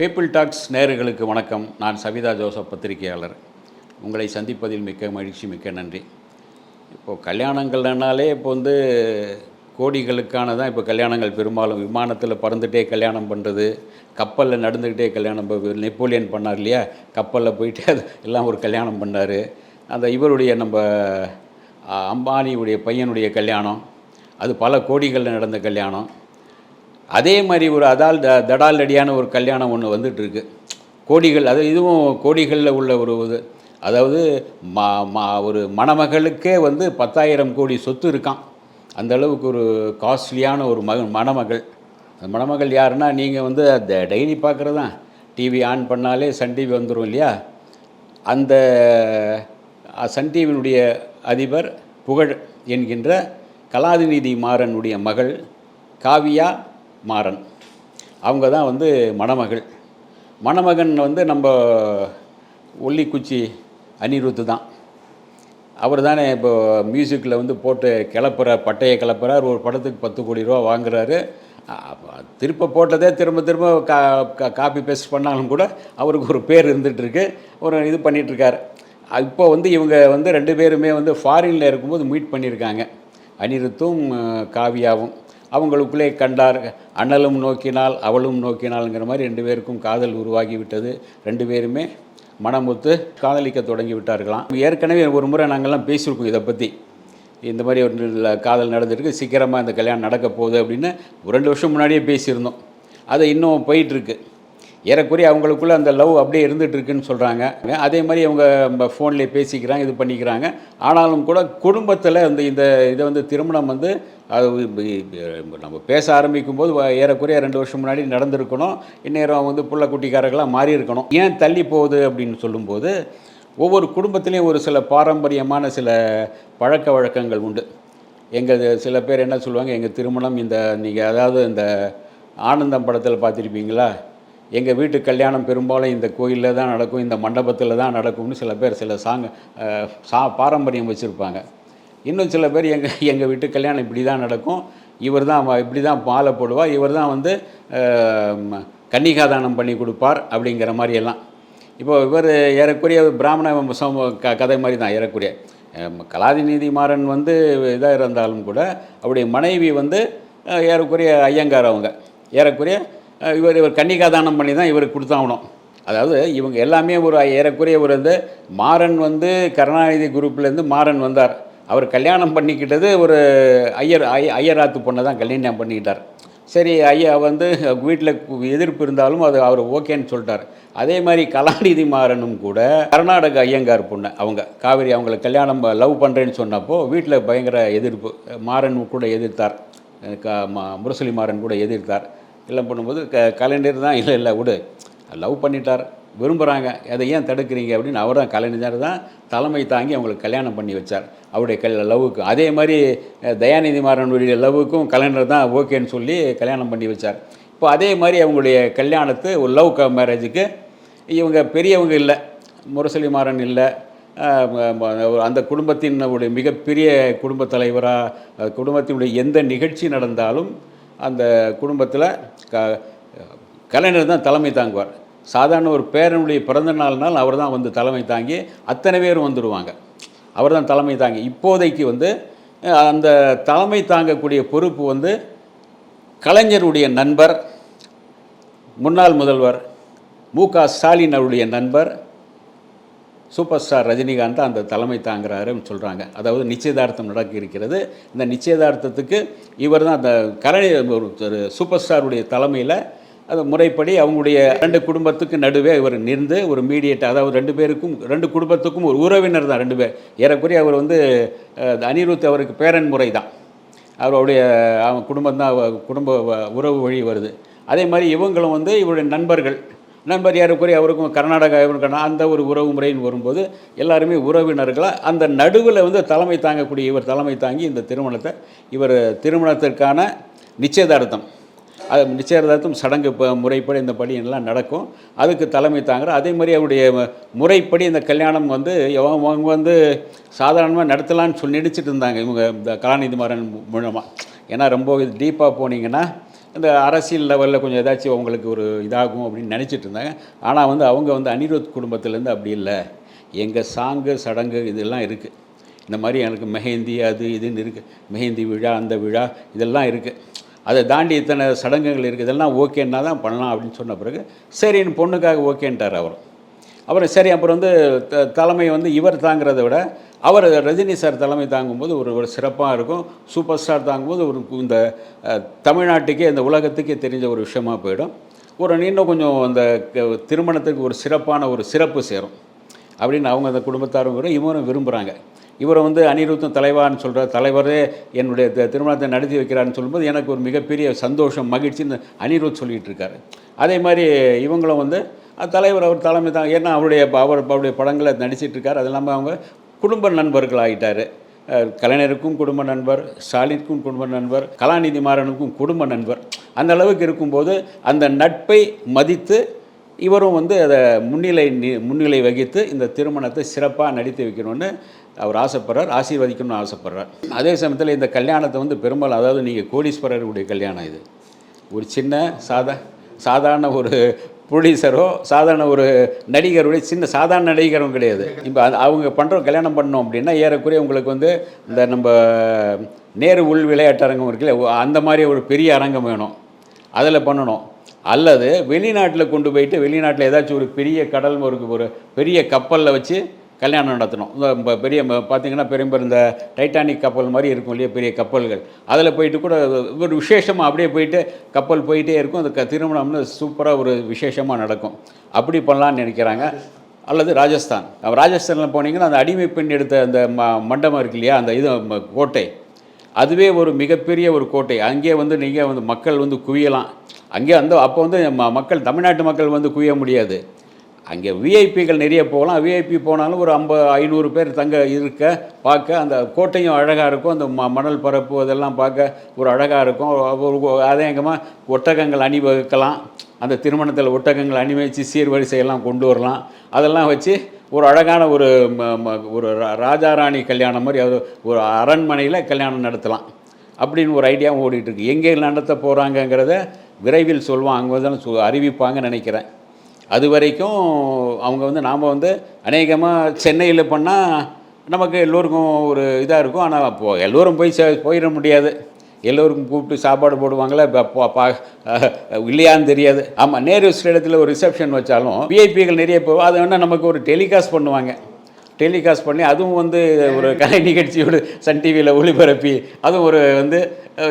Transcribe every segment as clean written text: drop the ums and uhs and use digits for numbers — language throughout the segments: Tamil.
பீப்பிள் டாக்ஸ் நேயர்களுக்கு வணக்கம். நான் சவிதா ஜோசப், பத்திரிகையாளர். உங்களை சந்திப்பதில் மிக்க மகிழ்ச்சி, மிக்க நன்றி. இப்போது கல்யாணங்கள்னாலே இப்போ கோடிகளுக்கான தான் இப்போ கல்யாணங்கள். பெரும்பாலும் விமானத்தில் பறந்துகிட்டே கல்யாணம் பண்ணுறது, கப்பலில் நடந்துக்கிட்டே கல்யாணம். இப்போ நெப்போலியன் பண்ணார் இல்லையா, கப்பலில் போயிட்டு அது எல்லாம் ஒரு கல்யாணம் பண்ணார். அந்த இவருடைய நம்ம அம்பானியுடைய பையனுடைய கல்யாணம், அது பல கோடிகளில் நடந்த கல்யாணம். அதே மாதிரி ஒரு தடால் அடியான ஒரு கல்யாணம் ஒன்று வந்துட்டுருக்கு, கோடிகள். அது இதுவும் கோடிகளில் உள்ள ஒரு இது. அதாவது ஒரு மணமகளுக்கே 10,000 கோடி சொத்து இருக்கான். அந்த அளவுக்கு ஒரு காஸ்ட்லியான ஒரு மணமகள். அந்த மணமகள் யாருன்னா, நீங்கள் டெய்லி பார்க்குறது தான். டிவி ஆன் பண்ணாலே சன் டிவி வந்துடும் இல்லையா. அந்த சன் டிவியினுடைய அதிபர் புகழ் என்கின்ற கலாநிதி மாறனுடைய மகள் காவியா மாறன், அவங்க தான் மணமகள். மணமகன் நம்ம ஒல்லிக்குச்சி அனிருத்து தான். அவர் தானே இப்போ மியூசிக்கில் போட்டு பட்டையை கிளப்புறார். ஒரு படத்துக்கு 10 கோடி ரூபா வாங்குறாரு. திரும்ப போட்டதே திரும்ப காப்பி பேஸ்ட் பண்ணாலும் கூட அவருக்கு ஒரு பேர் இருந்துகிட்ருக்கு, ஒரு இது பண்ணிகிட்ருக்கார். இப்போ இவங்க 2 பேருமே ஃபாரினில் இருக்கும்போது மீட் பண்ணியிருக்காங்க, அனிருத்தும் காவியாவும். அவங்களுக்குள்ளே கண்டார். அண்ணலும் நோக்கினால் அவளும் நோக்கினாள்ங்கிற மாதிரி 2 பேருக்கும் காதல் உருவாகி விட்டது. 2 பேருமே மனமுத்து காதலிக்க தொடங்கி விட்டார்களாம். ஏற்கனவே ஒரு முறை நாங்கள்லாம் பேசியிருக்கோம் இதை பற்றி. இந்த மாதிரி ஒரு காதல் நடந்துருக்கு, சீக்கிரமாக இந்த கல்யாணம் நடக்க போகுது அப்படின்னு 2 வருஷம் முன்னாடியே பேசியிருந்தோம். அது இன்னும் போயிட்டுருக்கு. ஏறக்குறைய அவங்களுக்குள்ளே அந்த லவ் அப்படியே இருந்துகிட்ருக்குன்னு சொல்கிறாங்க. அதே மாதிரி அவங்க ஃபோன்லேயே பேசிக்கிறாங்க, இது பண்ணிக்கிறாங்க. ஆனாலும் கூட குடும்பத்தில் இந்த இதை திருமணம் அது நம்ம பேச ஆரம்பிக்கும் போது ஏறக்குறைய 2 வருஷம் முன்னாடி நடந்திருக்கணும். இந்நேரம் புள்ள குட்டிக்காரர்களாக மாறி இருக்கணும். ஏன் தள்ளி போகுது அப்படின்னு சொல்லும்போது, ஒவ்வொரு குடும்பத்துலேயும் ஒரு சில பாரம்பரியமான சில பழக்க வழக்கங்கள் உண்டு. சில பேர் என்ன சொல்லுவாங்க, எங்கள் திருமணம் நீங்கள் அதாவது இந்த ஆனந்தம் படத்தில் பார்த்துருப்பீங்களா, எங்கள் வீட்டு கல்யாணம் பெரும்பாலும் இந்த கோயிலில் தான் நடக்கும், இந்த மண்டபத்தில் தான் நடக்கும்னு சில பேர் சில பாரம்பரியம் வச்சுருப்பாங்க. இன்னும் சில பேர் எங்கள் வீட்டு கல்யாணம் இப்படி தான் நடக்கும், இவர் தான் இப்படி தான் மாலை போடுவார், இவர் தான் கன்னிகாதானம் பண்ணி கொடுப்பார் அப்படிங்கிற மாதிரியெல்லாம். இப்போ இவர் ஏறக்குறைய பிராமண கதை மாதிரி தான். ஏறக்குறைய கலாநிதி மாறன் இதாக இருந்தாலும் கூட அவருடைய மனைவி ஏறக்குறைய ஐயங்கார். அவங்க ஏறக்குறைய இவர் கன்னிகாதானம் பண்ணி தான் இவருக்கு கொடுத்தாகணும். அதாவது இவங்க எல்லாமே ஒரு ஏறக்குறைய ஒரு மாறன் கருணாநிதி குரூப்லேருந்து மாறன் வந்தார். அவர் கல்யாணம் பண்ணிக்கிட்டது ஒரு ஐயராத்து பொண்ணை தான் கல்யாணம் பண்ணிக்கிட்டார். சரி, ஐயா வீட்டில் எதிர்ப்பு இருந்தாலும் அது அவர் ஓகேன்னு சொல்லிட்டார். அதே மாதிரி கலாநிதி மாறனும் கூட கர்நாடக ஐயங்கார் பொண்ணை அவங்க காவேரி அவங்கள கல்யாணம் லவ் பண்ணுறேன்னு சொன்னப்போ வீட்டில் பயங்கர எதிர்ப்பு. மாறன் கூட எதிர்த்தார், முரசொலி மாறன் கூட எதிர்த்தார். எல்லாம் பண்ணும்போது கலைஞர் தான் இல்லை விடு, லவ் பண்ணிட்டார், விரும்புகிறாங்க, அதை ஏன் தடுக்கிறீங்க அப்படின்னு அவர் தான் கலைஞர் தான் தலைமை தாங்கி அவங்களுக்கு கல்யாணம் பண்ணி வச்சார். அவருடைய லவ்வுக்கு. அதே மாதிரி தயாநிதி மாறனுடைய லவ்வுக்கும் கலைஞர் தான் ஓகேன்னு சொல்லி கல்யாணம் பண்ணி வச்சார். இப்போ அதே மாதிரி அவங்களுடைய கல்யாணத்து ஒரு லவ் மேரேஜுக்கு இவங்க பெரியவங்க இல்லை, முரசொலி மாறன் இல்லை, அந்த குடும்பத்தினுடைய மிகப்பெரிய குடும்பத் தலைவராக, குடும்பத்தினுடைய எந்த நிகழ்ச்சி நடந்தாலும் அந்த குடும்பத்தில் கலைஞர் தான் தலைமை தாங்குவார். சாதாரண ஒரு பேரனுடைய பிறந்த நாள்னால் அவர் தான் தலைமை தாங்கி அத்தனை பேரும் வந்துடுவாங்க. அவர் தான் தலைமை தாங்கி. இப்போதைக்கு அந்த தலைமை தாங்கக்கூடிய பொறுப்பு கலைஞருடைய நண்பர், முன்னாள் முதல்வர் மு.க. ஸ்டாலின் அவருடைய நண்பர் சூப்பர் ஸ்டார் ரஜினிகாந்த் அந்த தலைமை தாங்குறாருன்னு சொல்கிறாங்க. அதாவது நிச்சயதார்த்தம் நடக்க இருக்கிறது. இந்த நிச்சயதார்த்தத்துக்கு இவர் தான் அந்த ஒரு சூப்பர் ஸ்டாருடைய தலைமையில் அது முறைப்படி அவங்களுடைய 2 குடும்பத்துக்கு நடுவே இவர் நின்று ஒரு மீடியேட், அதாவது 2 குடும்பத்துக்கும் ஒரு உறவினர் தான் 2 பேர். ஏறக்குறைய அவர் அனிருத் அவருக்கு பேரன் முறை தான், அவருடைய குடும்பம் தான், குடும்ப உறவு வழி வருது. அதே மாதிரி இவங்களும் இவருடைய நண்பர் ஏறக்குறைய அவருக்கும் கர்நாடகா அந்த ஒரு உறவு முறைன்னு வரும்போது எல்லாருமே உறவினர்களாக அந்த நடுவில் தலைமை தாங்கக்கூடிய இவர் தலைமை தாங்கி இந்த திருமணத்திற்கான நிச்சயதார்த்தம், அது நிச்சயதார்த்தம் சடங்கு முறைப்படி இந்த படியெல்லாம் நடக்கும். அதுக்கு தலைமை தாங்குற. அதே மாதிரி அவருடைய முறைப்படி இந்த கல்யாணம் அவங்க சாதாரணமாக நடத்தலான்னு சொல்லி நினச்சிட்டு இருந்தாங்க இவங்க இந்த கலாநிதி மாறன் மூலமாக. ஏன்னா ரொம்ப டீப்பாக போனீங்கன்னா இந்த அரசியல் லெவலில் கொஞ்சம் ஏதாச்சும் அவங்களுக்கு ஒரு இதாகும் அப்படின்னு நினச்சிட்டு இருந்தாங்க. ஆனால் வந்து அவங்க வந்து அனிருத் குடும்பத்துலேருந்து அப்படி இல்லை. எங்கள் சாங்கு சடங்கு இதெல்லாம் இருக்குது. இந்த மாதிரி எனக்கு மெஹந்தி அது இதுன்னு இருக்குது. மெஹந்தி விழா, அந்த விழா இதெல்லாம் இருக்குது. அதை தாண்டி இத்தனை சடங்குகள் இருக்குது. இதெல்லாம் ஓகேன்னா தான் பண்ணலாம் அப்படின்னு சொன்ன பிறகு சரின்னு பொண்ணுக்காக ஓகேன்ட்டார் அவர். அப்புறம் சரி, அப்புறம் வந்து தலைமை வந்து இவர் தாங்கிறத விட அவர் ரஜினி சார் தலைமை தாங்கும்போது ஒரு சிறப்பாக இருக்கும். சூப்பர் ஸ்டார் தாங்கும்போது ஒரு இந்த தமிழ்நாட்டுக்கே இந்த உலகத்துக்கே தெரிஞ்ச ஒரு விஷயமாக போயிடும். இன்னும் கொஞ்சம் அந்த திருமணத்துக்கு ஒரு சிறப்பான ஒரு சிறப்பு சேரும் அப்படின்னு அவங்க அந்த குடும்பத்தாரும் இவரும் விரும்புகிறாங்க. இவரை வந்து அனிருத்தும் தலைவான்னு சொல்கிற தலைவரே என்னுடைய திருமணத்தை நடத்தி வைக்கிறான்னு சொல்லும்போது எனக்கு ஒரு மிகப்பெரிய சந்தோஷம், மகிழ்ச்சின்னு அனிருத் சொல்லிகிட்டு இருக்காரு. அதே மாதிரி இவங்களும் வந்து தலைவர் அவர் தலைமை தான். ஏன்னா அவருடைய படங்களை நடிச்சிட்ருக்கார். அது இல்லாமல் அவங்க குடும்ப நண்பர்கள் ஆகிட்டார். கலைஞருக்கும் குடும்ப நண்பர், ஸ்டாலினுக்கும் குடும்ப நண்பர், கலாநிதி மாறனுக்கும் குடும்ப நண்பர். அந்த அளவுக்கு இருக்கும்போது அந்த நட்பை மதித்து இவரும் வந்து அதை முன்னிலை வகித்து இந்த திருமணத்தை சிறப்பாக நடத்தி வைக்கணும்னு அவர் ஆசைப்படுறார், ஆசீர்வதிக்கணும்னு ஆசைப்படுறார். அதே சமயத்தில் இந்த கல்யாணத்தை வந்து பெரும்பாலும், அதாவது நீங்கள் கோடீஸ்வரருடைய கல்யாணம், இது ஒரு சின்ன சாதாரண ஒரு ப்ரொடியூசரோ சாதாரண ஒரு நடிகருடைய சாதாரண நடிகரும் கிடையாது. இப்போ அவங்க கல்யாணம் பண்ணோம் அப்படின்னா ஏறக்குறைய உங்களுக்கு வந்து இந்த நம்ம நேரு உள் விளையாட்டு அரங்கம் இருக்குல்ல, அந்த மாதிரி ஒரு பெரிய அரங்கம் வேணும், அதில் பண்ணணும். அல்லது வெளிநாட்டில் கொண்டு போயிட்டு வெளிநாட்டில் ஏதாச்சும் ஒரு பெரிய கடல் ஒரு பெரிய கப்பலில் வச்சு கல்யாணம் நடத்தணும். இந்த பெரிய பார்த்திங்கன்னா பெரிய இந்த டைட்டானிக் கப்பல் மாதிரி இருக்கும் இல்லையா, பெரிய கப்பல்கள், அதில் போயிட்டு கூட ஒரு விசேஷமாக அப்படியே போயிட்டு கப்பல் போயிட்டே இருக்கும். அந்த திருமணம்னு சூப்பராக ஒரு விசேஷமாக நடக்கும். அப்படி பண்ணலான்னு நினைக்கிறாங்க. அல்லது ராஜஸ்தானில் போனீங்கன்னா அந்த அடிமை பெண் எடுத்த அந்த மண்டபம் இருக்கு இல்லையா, அந்த கோட்டை, அதுவே ஒரு மிகப்பெரிய ஒரு கோட்டை. அங்கே வந்து நீங்கள் வந்து மக்கள் வந்து குவியலாம். அங்கே அப்போ வந்து மக்கள், தமிழ்நாட்டு மக்கள் வந்து குவிய முடியாது. அங்கே விஐபிகள் நிறைய போகலாம். விஐபி போனாலும் ஒரு 500 பேர் இருக்க பார்க்க அந்த கோட்டையும் அழகாக இருக்கும். அந்த மணல் பரப்பு அதெல்லாம் பார்க்க ஒரு அழகாக இருக்கும். அதேங்கமாக ஒட்டகங்கள் அணிவகுக்கலாம். அந்த திருமணத்தில் ஒட்டகங்கள் அணிவச்சு சீர்வரிசையெல்லாம் கொண்டு வரலாம். அதெல்லாம் வச்சு ஒரு அழகான ஒரு ராஜாராணி கல்யாணம் மாதிரி ஒரு அரண்மனையில் கல்யாணம் நடத்தலாம் அப்படின்னு ஒரு ஐடியாவும் ஓடிட்டுருக்கு. எங்கே நடத்த போகிறாங்கங்கிறத விரைவில் சொல்லுவாங்க, அவங்க தான் அறிவிப்பாங்கன்னு நினைக்கிறேன். அது வரைக்கும் அவங்க வந்து நாம் வந்து அநேகமாக சென்னையில் பண்ணால் நமக்கு எல்லோருக்கும் ஒரு இதாக இருக்கும். ஆனால் அப்போது எல்லோரும் போயிட முடியாது. எல்லோருக்கும் கூப்பிட்டு சாப்பாடு போடுவாங்களே, இல்லையான்னு தெரியாது. ஆமாம், நேரு ஸ்டேடியத்தில் ஒரு ரிசப்ஷன் வச்சாலும் விஐபிகள் நிறைய போவோம். அது வேணால் நமக்கு ஒரு டெலிகாஸ்ட் பண்ணுவாங்க. டெலிகாஸ்ட் பண்ணி அதுவும் வந்து ஒரு கலை நிகழ்ச்சியோடு சன் டிவியில் ஒளிபரப்பி அதுவும் ஒரு வந்து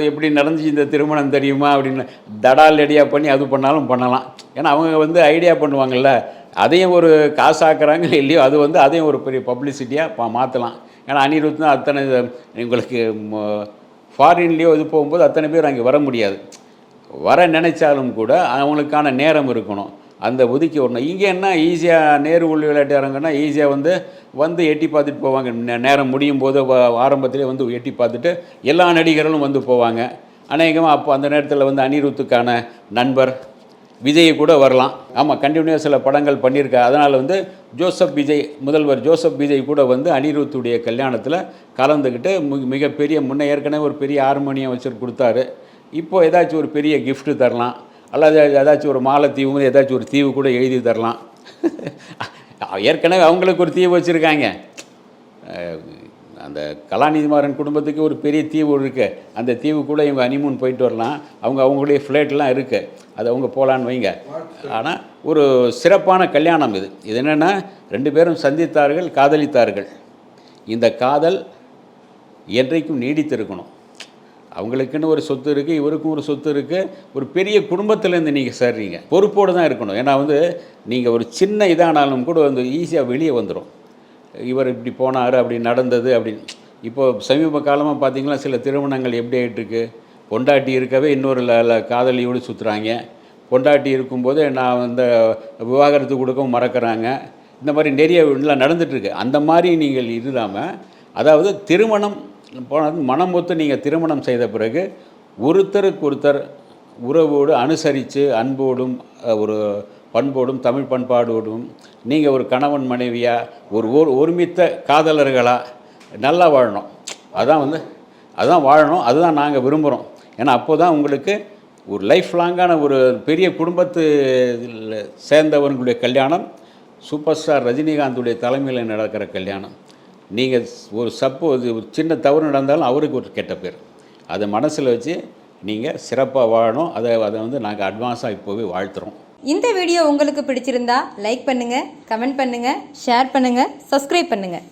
எப்படி நடந்துச்சு இந்த திருமணம் தெரியுமா அப்படின்னு தடால் ரெடியாக பண்ணி அது பண்ணாலும் பண்ணலாம். ஏன்னா அவங்க வந்து ஐடியா பண்ணுவாங்கள்ல, அதையும் ஒரு காசாக்குறாங்க இல்லையோ, அது வந்து அதையும் ஒரு பெரிய பப்ளிசிட்டியாக மாற்றலாம். ஏன்னா அனிருத் தான் அத்தனை உங்களுக்கு ஃபாரின்லேயோ இது போகும்போது அத்தனை பேர் அங்கே வர முடியாது. வர நினைச்சாலும் கூட அவங்களுக்கான நேரம் இருக்கணும், அந்த ஒதுக்கி வரணும். இங்கே என்ன ஈஸியாக நேரு உள் விளையாட்டு அரங்கன்னா ஈஸியாக வந்து எட்டி பார்த்துட்டு போவாங்க. நேரம் முடியும் போது ஆரம்பத்திலே வந்து எட்டி பார்த்துட்டு எல்லா நடிகர்களும் வந்து போவாங்க. அநேகமாக அப்போ அந்த நேரத்தில் வந்து அனிருத்துக்கான நண்பர் விஜய் கூட வரலாம். ஆமாம், கண்டினியூஸ் சில படங்கள் பண்ணியிருக்கா. அதனால் வந்து முதல்வர் ஜோசப் விஜய் கூட வந்து அனிருத்துடைய கல்யாணத்தில் கலந்துக்கிட்டு மிகப்பெரிய ஏற்கனவே ஒரு பெரிய ஹார்மோனியம் வச்சு கொடுத்தாரு. இப்போது ஏதாச்சும் ஒரு பெரிய கிஃப்ட்டு தரலாம், அல்லது ஏதாச்சும் ஒரு மாலத்தீவு ஏதாச்சும் ஒரு தீவு கூட எழுதி தரலாம். ஏற்கனவே அவங்களுக்கு ஒரு தீவு வச்சுருக்காங்க. அந்த கலாநிதிமாறன் குடும்பத்துக்கு ஒரு பெரிய தீவு இருக்குது. அந்த தீவு கூட இவங்க ஹனிமூன் போயிட்டு வரலாம். அவங்களுடைய ஃப்ளைட்லாம் இருக்குது, அது அவங்க போகலான்னு வைங்க. ஆனால் ஒரு சிறப்பான கல்யாணம் இது என்னென்னா 2 பேரும் சந்தித்தார்கள், காதலித்தார்கள். இந்த காதல் என்றைக்கும் நீடித்திருக்கணும். அவங்களுக்குன்னு ஒரு சொத்து இருக்குது, இவருக்கும் ஒரு சொத்து இருக்குது. ஒரு பெரிய குடும்பத்திலேருந்து நீங்கள் சேர்றீங்க, பொறுப்போடு தான் இருக்கணும். ஏன்னா வந்து நீங்கள் ஒரு சின்ன இதானாலும் கூட வந்து ஈஸியாக வெளியே வந்துடும். இவர் இப்படி போனார், அப்படி நடந்தது அப்படின்னு. இப்போது சமீப காலமாக பார்த்திங்கன்னா சில திருமணங்கள் எப்படி ஆகிட்டுருக்கு, பொண்டாட்டி இருக்கவே இன்னொரு காதலியோடு சுற்றுறாங்க. பொண்டாட்டி இருக்கும்போது நான் வந்து விவாகரத்து கொடுக்கவும் மறக்கிறாங்க. இந்த மாதிரி நிறைய நடந்துகிட்ருக்கு. அந்த மாதிரி நீங்கள் இல்லாமல், அதாவது திருமணம் போனது மனம் ஒத்து நீங்கள் திருமணம் செய்த பிறகு ஒருத்தருக்கு ஒருத்தர் உறவோடு அனுசரித்து அன்போடும் ஒரு பண்போடும் தமிழ் பண்பாடோடும் நீங்கள் ஒரு கணவன் மனைவியாக ஒருமித்த காதலர்களாக நல்லா வாழணும். அதான் வாழணும். அதுதான் நாங்கள் விரும்புகிறோம். ஏன்னா அப்போ தான் உங்களுக்கு ஒரு லைஃப் லாங்கான ஒரு பெரிய குடும்பத்து சேர்ந்தவர்களுடைய கல்யாணம், சூப்பர் ஸ்டார் ரஜினிகாந்துடைய தலைமையில் நடக்கிற கல்யாணம். நீங்கள் ஒரு ஒரு சின்ன தவறு நடந்தாலும் அவருக்கு ஒரு கெட்ட பேர். அதை மனசில் வச்சு நீங்கள் சிறப்பாக வாழணும். அதை வந்து நாங்கள் அட்வான்ஸாக இப்போவே வாழ்த்துறோம். இந்த வீடியோ உங்களுக்கு பிடிச்சிருந்தா லைக் பண்ணுங்கள், கமெண்ட் பண்ணுங்கள், ஷேர் பண்ணுங்கள், சப்ஸ்கிரைப் பண்ணுங்கள்.